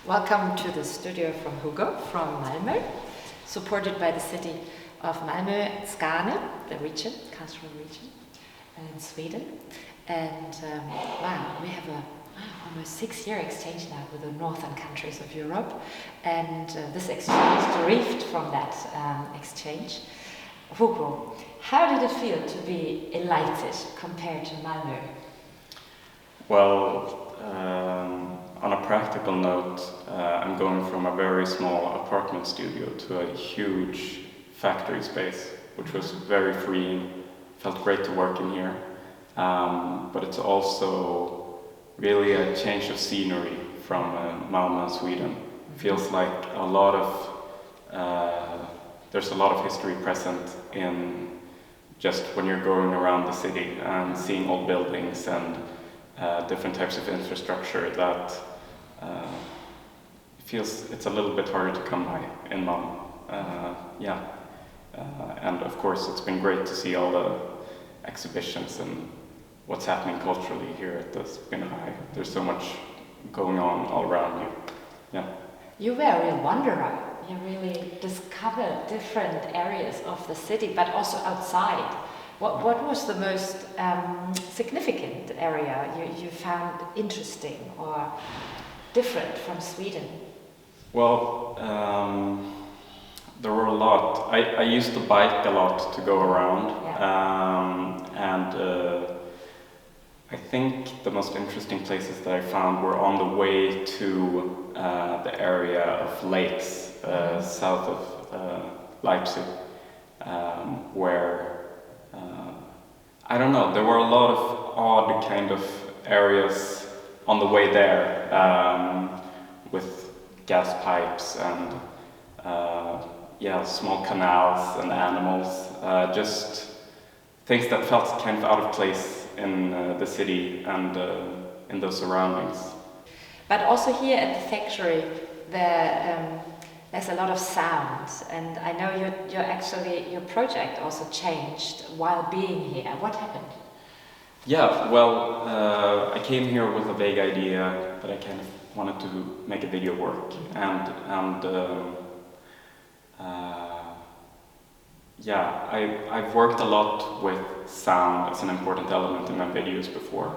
Welcome to the studio from Hugo from Malmö, supported by the city of Malmö, Skåne, the region, cultural region, in Sweden. And wow, we have a almost 6-year exchange now with the northern countries of Europe. And this exchange derived from that exchange. Hugo, how did it feel to be in Leipzig compared to Malmö? Well, on a practical note, I'm going from a very small apartment studio to a huge factory space, which was very freeing. Felt great to work in here, but it's also really a change of scenery from Malmö, Sweden. Feels like there's a lot of history present in just when you're going around the city and seeing old buildings and different types of infrastructure that feels it's a little bit harder to come by in Lomma. And of course it's been great to see all the exhibitions and what's happening culturally here at the Skåne. There's so much going on all around you. Yeah. You were a real wanderer. You really discovered different areas of the city, but also outside. What was the most significant area you found interesting or different from Sweden? Well, there were a lot. I used to bike a lot to go around, and I think the most interesting places that I found were on the way to the area of lakes south of Leipzig, where I don't know, there were a lot of odd kind of areas on the way there, with gas pipes and small canals and animals, just things that felt kind of out of place in the city and in those surroundings. But also here at the factory, there's a lot of sounds, and I know your project also changed while being here. What happened? Yeah, well, I came here with a vague idea that I kind of wanted to make a video work, I've worked a lot with sound as an important element in my videos before,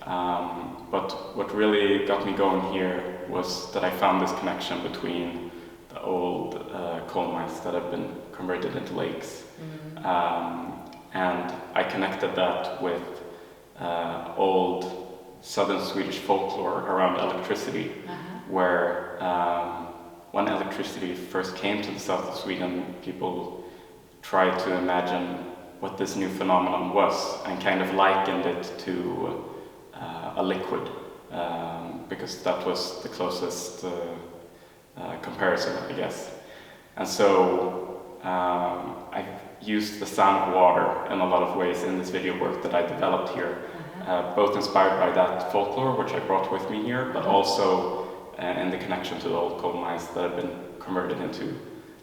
but what really got me going here was that I found this connection between the old coal mines that have been converted into lakes, and I connected that with old southern Swedish folklore around electricity, where when electricity first came to the south of Sweden, people tried to imagine what this new phenomenon was and kind of likened it to a liquid, because that was the closest comparison, I guess. And so I used the sound of water in a lot of ways in this video work that I developed here, both inspired by that folklore, which I brought with me here, but also in the connection to the old coal mines that have been converted into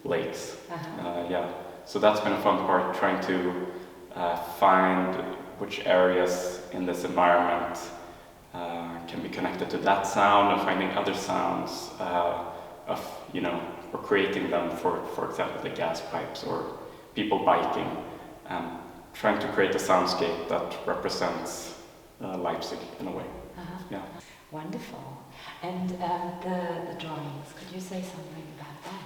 lakes. So that's been a fun part, trying to find which areas in this environment can be connected to that sound, and finding other sounds or creating them for example, the gas pipes or people biking, and trying to create a soundscape that represents Leipzig in a way. Yeah. Wonderful. And the drawings, could you say something about that?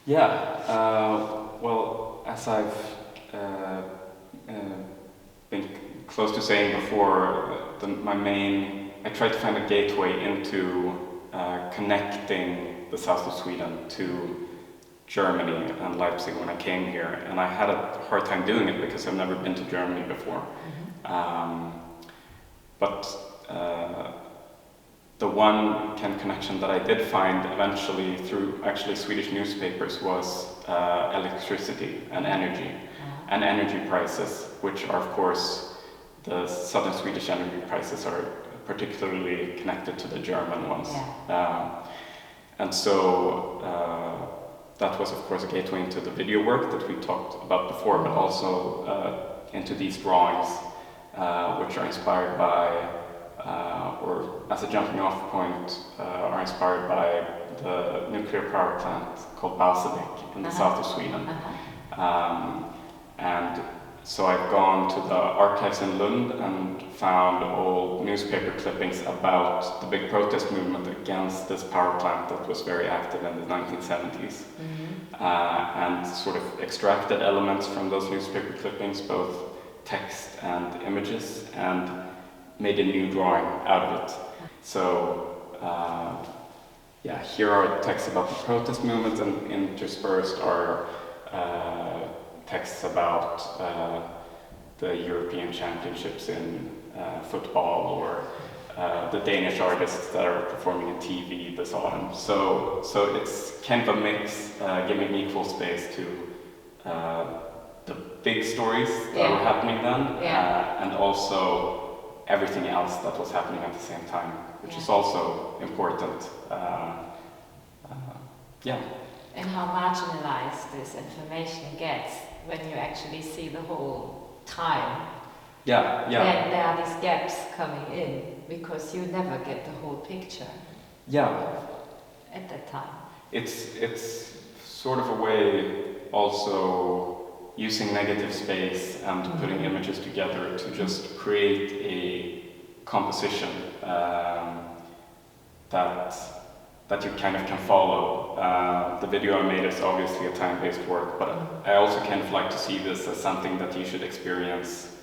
Yeah, well, as I've been close to saying before, I tried to find a gateway into connecting the south of Sweden to Germany and Leipzig when I came here, and I had a hard time doing it because I've never been to Germany before. But the one kind of connection that I did find eventually through actually Swedish newspapers was electricity and energy, and energy prices, which are of course the southern Swedish energy prices are particularly connected to the German ones. And so that was of course a gateway into the video work that we talked about before, but also into these drawings, which are inspired by or as a jumping off point, are inspired by the nuclear power plant called Barsebäck in the south of Sweden. And so I've gone to the archives in Lund and found old newspaper clippings about the big protest movement against this power plant that was very active in the 1970s. And sort of extracted elements from those newspaper clippings, both text and images, and made a new drawing out of it. So yeah, here are texts about the protest movement, and interspersed are texts about the European Championships in football, or the Danish artists that are performing in TV this autumn. So it's kind of a mix, giving equal space to the big stories that were happening then, and also everything else that was happening at the same time, which is also important. And how marginalized this information gets when you actually see the whole time. Then there are these gaps coming in because you never get the whole picture. At that time. It's sort of a way also using negative space and putting images together to just create a composition that you kind of can follow. The video I made is obviously a time-based work, but I also kind of like to see this as something that you should experience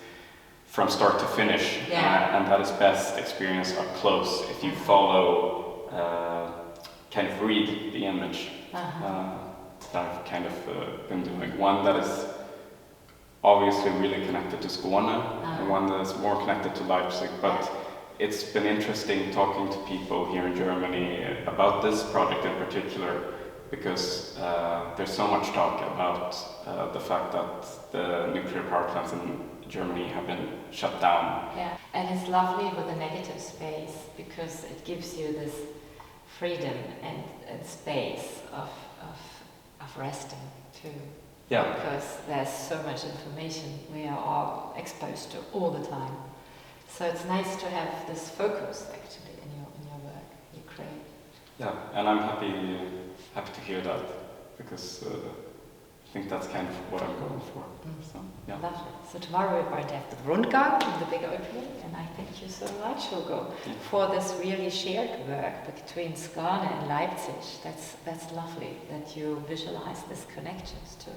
from start to finish, and that is best experienced up close if you follow, kind of read the image that I've kind of been doing. One that is obviously really connected to Skåne, and one that is more connected to Leipzig, but it's been interesting talking to people here in Germany about this project in particular, because there's so much talk about the fact that the nuclear power plants in Germany have been shut down. And it's lovely with a negative space, because it gives you this freedom and space of resting too. Because there's so much information we are all exposed to all the time. So it's nice to have this focus actually in your work you create. And I'm happy to hear that, because I think that's kind of what I'm going for. Lovely. So tomorrow we're going to have the Rundgang in the big opening, and I thank you so much, Hugo, for this really shared work between Skåne and Leipzig. That's lovely that you visualize these connections too.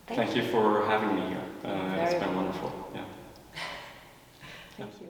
Thank you for having me here. It's been wonderful. Thank you.